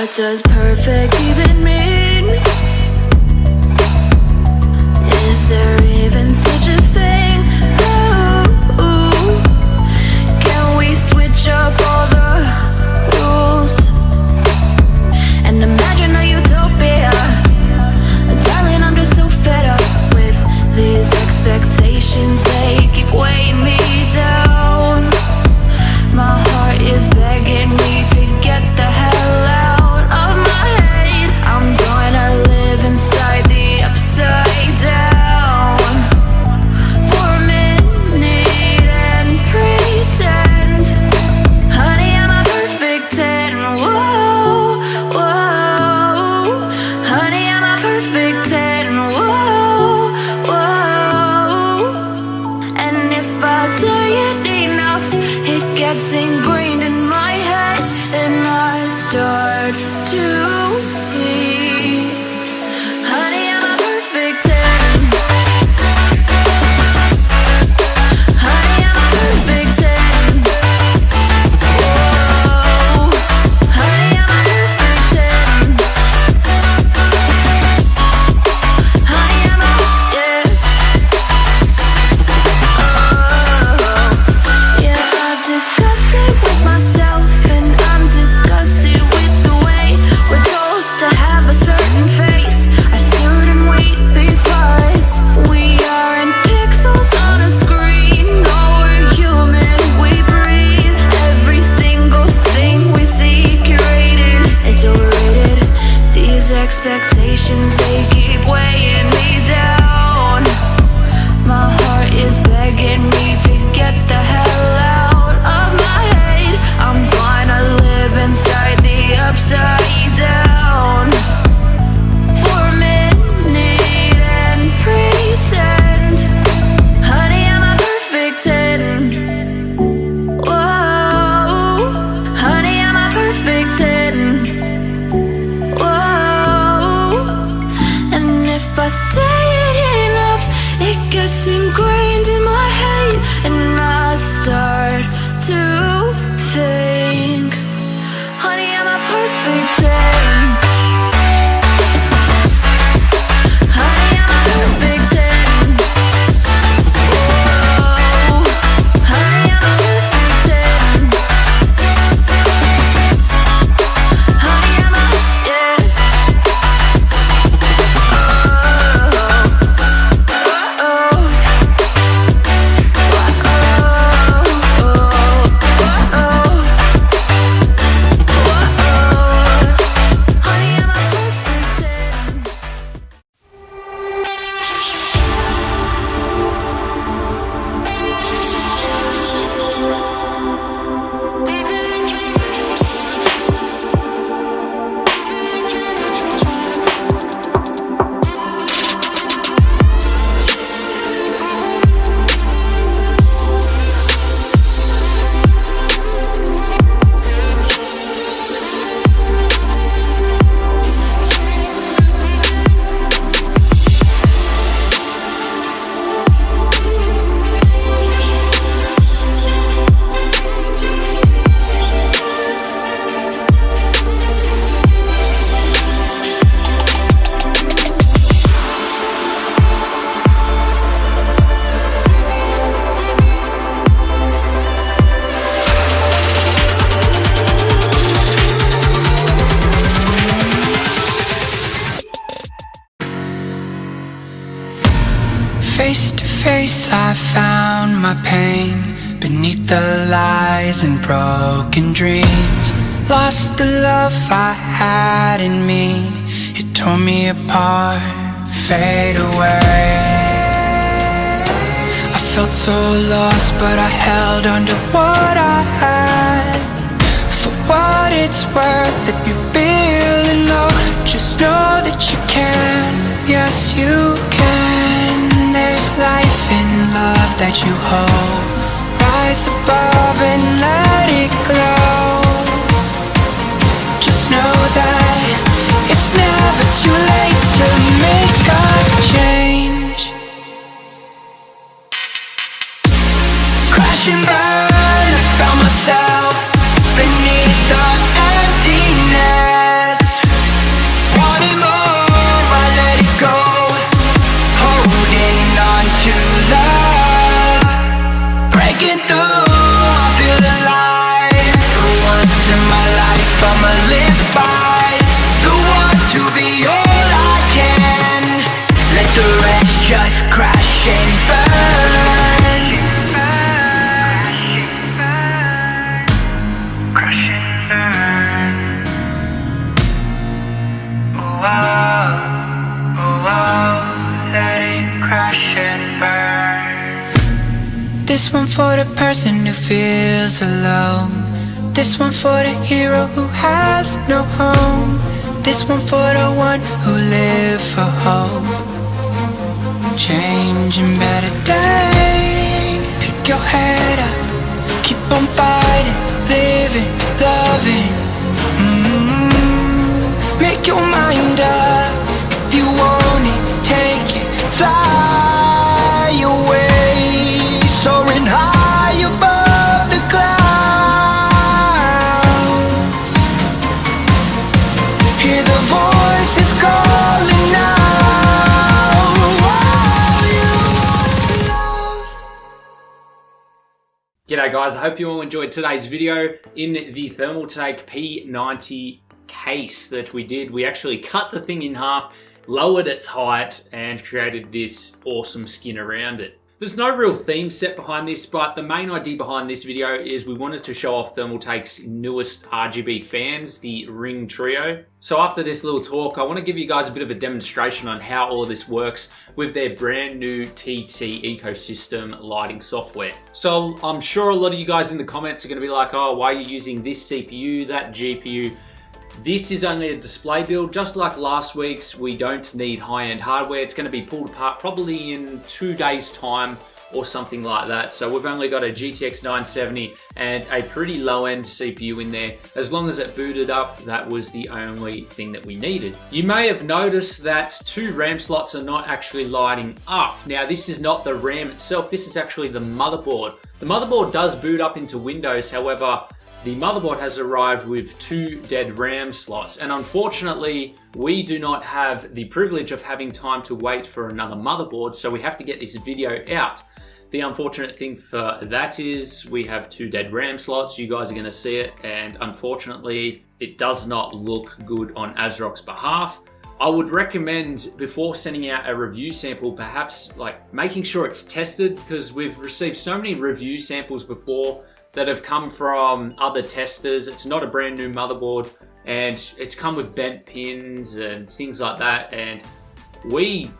What does perfect even mean? Is there even such a thing? Ooh, can we switch up all the rules and imagine a utopia? Darling, I'm just so fed up with these expectations. They keep weighing me down. My heart is begging me to get the hell out of my head. I'm gonna live inside the upside down for a minute and pretend, honey, I'm a perfect 10. Whoa, whoa, honey, I'm a perfect 10. Whoa, whoa, and if I say it enough, it gets ingrained in my head, and I start to see, honey, I'm a perfect 10. Honey, I'm a perfect 10. Whoa, honey, I'm a perfect 10. Honey, I'm a, yeah. Oh, yeah, I've discussed it with myself, and I'm disgusted with the way we're told to have a certain face. I stare and wait because we aren't pixels on a screen. No, we're human, we breathe. Every single thing we see curated. It's overrated. These expectations, they keep weighing me down. My heart is begging me to get the hell out of my head. I'm gonna live inside the upside down for a minute and pretend, honey, I'm a perfect 10. Whoa, honey, I'm a perfect 10. Whoa, and if I say it enough, it gets ingrained in my head, and I start to think, honey, I'm a perfect 10. Honey, I'm a perfect 10. Whoa, honey, I'm a perfect 10. Honey, I'm a, yeah. Face to face I found my pain beneath the lies and broken dreams. Lost the love I had in me, it tore me apart, fade away. I felt so lost, but I held on to what I had. For what it's worth, if you're feeling low, just know that you can, yes you can. There's life in love that you hold. Rise above and let it glow. Just know that it's never too late to make a change. Crash and burn, I found myself beneath the emptiness. just crash and burn. Crash and burn. Oh wow, oh wow, let it crash and burn. This one for the person who feels alone. This one for the hero who has no home. This one for the one who live for hope. Changing better days. Pick your head up, keep on fighting, living, loving. Make your mind up. If you want it, take it, fly away, soaring high above the clouds. Hear the voices calling out. G'day guys, I hope you all enjoyed today's video. In the Thermaltake P90 case that we did, we actually cut the thing in half, lowered its height, and created this awesome skin around it. There's no real theme set behind this, but the main idea behind this video is we wanted to show off Thermaltake's newest RGB fans, the RIING TRIO. So after this little talk, I want to give you guys a bit of a demonstration on how all of this works with their brand new TT ecosystem lighting software. So I'm sure a lot of you guys in the comments are going to be like, oh, why are you using this CPU, that GPU? This is only a display build. Just like last week's, we don't need high-end hardware. It's going to be pulled apart probably in 2 days' time or something like that. So we've only got a GTX 970 and a pretty low-end CPU in there. As long as it booted up, that was the only thing that we needed. You may have noticed that 2 RAM slots are not actually lighting up. Now, this is not the RAM itself. This is actually the motherboard. The motherboard does boot up into Windows. However, the motherboard has arrived with 2 dead RAM slots, and unfortunately we do not have the privilege of having time to wait for another motherboard, so we have to get this video out. The unfortunate thing for that is we have 2 dead RAM slots. You guys are going to see it, and unfortunately it does not look good on Asrock's behalf. I would recommend, before sending out a review sample, perhaps like making sure it's tested, because we've received so many review samples before that have come from other testers. It's not a brand new motherboard, and it's come with bent pins and things like that. And with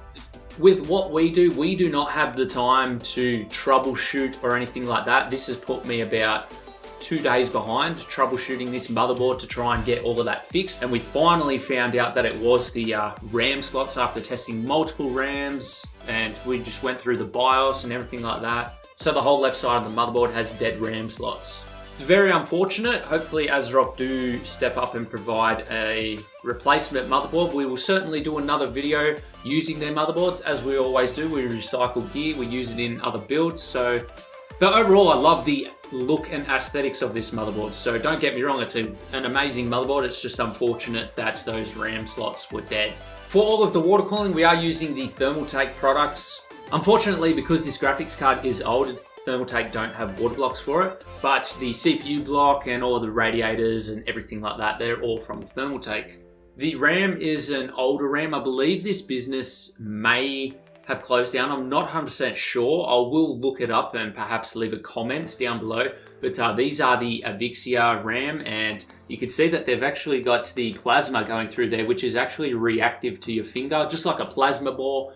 what we do not have the time to troubleshoot or anything like that. This has put me about 2 days behind troubleshooting this motherboard to try and get all of that fixed. And we finally found out that it was the RAM slots after testing multiple RAMs, and we just went through the BIOS and everything like that. So the whole left side of the motherboard has dead RAM slots. It's very unfortunate. Hopefully Asrock do step up and provide a replacement motherboard. We will certainly do another video using their motherboards, as we always do. We recycle gear, we use it in other builds. But overall, I love the look and aesthetics of this motherboard. So don't get me wrong, it's an amazing motherboard. It's just unfortunate that those RAM slots were dead. For all of the water cooling, we are using the Thermaltake products. Unfortunately, because this graphics card is old, Thermaltake don't have water blocks for it, but the CPU block and all the radiators and everything like that, they're all from Thermaltake. The RAM is an older RAM. I believe this business may have closed down. I'm not 100% sure. I will look it up and perhaps leave a comment down below. But these are the Avexir RAM, and you can see that they've actually got the plasma going through there, which is actually reactive to your finger, just like a plasma ball.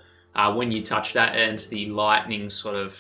When you touch that, and the lightning sort of,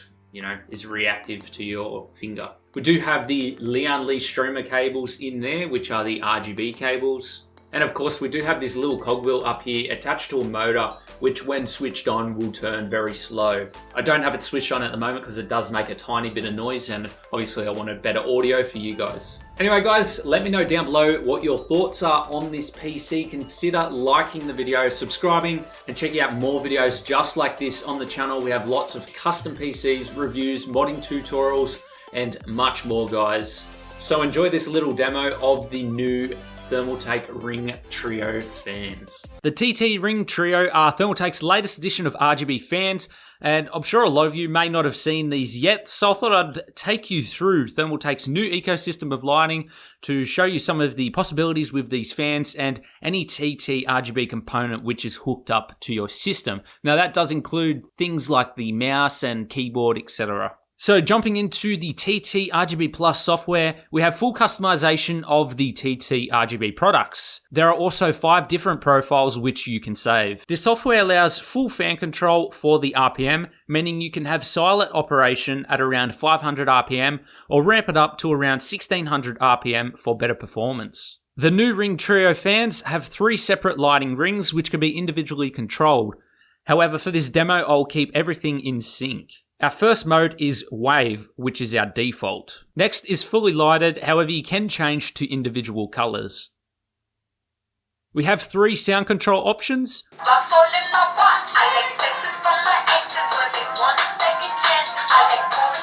is reactive to your finger. We do have the Lian Li streamer cables in there, which are the RGB cables. And of course, we do have this little cogwheel up here attached to a motor, which when switched on will turn very slow. I don't have it switched on at the moment because it does make a tiny bit of noise, and obviously I wanted better audio for you guys. Anyway guys, let me know down below what your thoughts are on this PC. Consider liking the video, subscribing, and checking out more videos just like this on the channel. We have lots of custom PCs, reviews, modding tutorials, and much more guys. So enjoy this little demo of the new Thermaltake Ring Trio fans. The TT Ring Trio are Thermaltake's latest edition of RGB fans, and I'm sure a lot of you may not have seen these yet, so I thought I'd take you through Thermaltake's new ecosystem of lighting to show you some of the possibilities with these fans and any TT RGB component which is hooked up to your system. Now that does include things like the mouse and keyboard, etc. So jumping into the TT RGB Plus software, we have full customization of the TT RGB products. There are also 5 different profiles which you can save. This software allows full fan control for the RPM, meaning you can have silent operation at around 500 RPM or ramp it up to around 1600 RPM for better performance. The new Ring Trio fans have 3 separate lighting rings which can be individually controlled. However, for this demo, I'll keep everything in sync. Our first mode is Wave, which is our default. Next is Fully Lighted, however you can change to individual colours. We have 3 sound control options.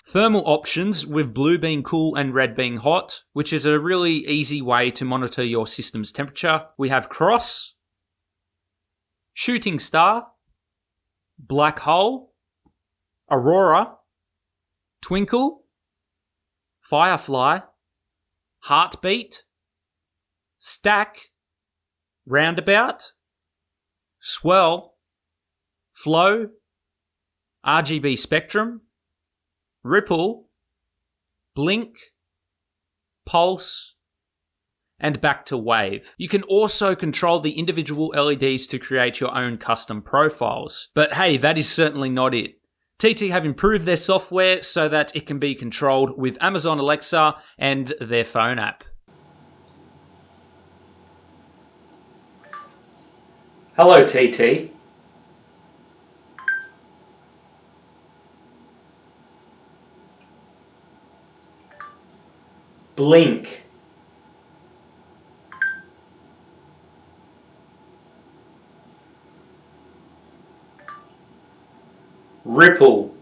Thermal options with blue being cool and red being hot, which is a really easy way to monitor your system's temperature. We have Cross, Shooting Star, Black Hole, Aurora, Twinkle, Firefly, Heartbeat, Stack, Roundabout, Swirl, Flow, RGB Spectrum, Ripple, Blink, Pulse, and back to Wave. You can also control the individual LEDs to create your own custom profiles. But hey, that is certainly not it. TT have improved their software so that it can be controlled with Amazon Alexa and their phone app. Hello TT. Blink. Ripple.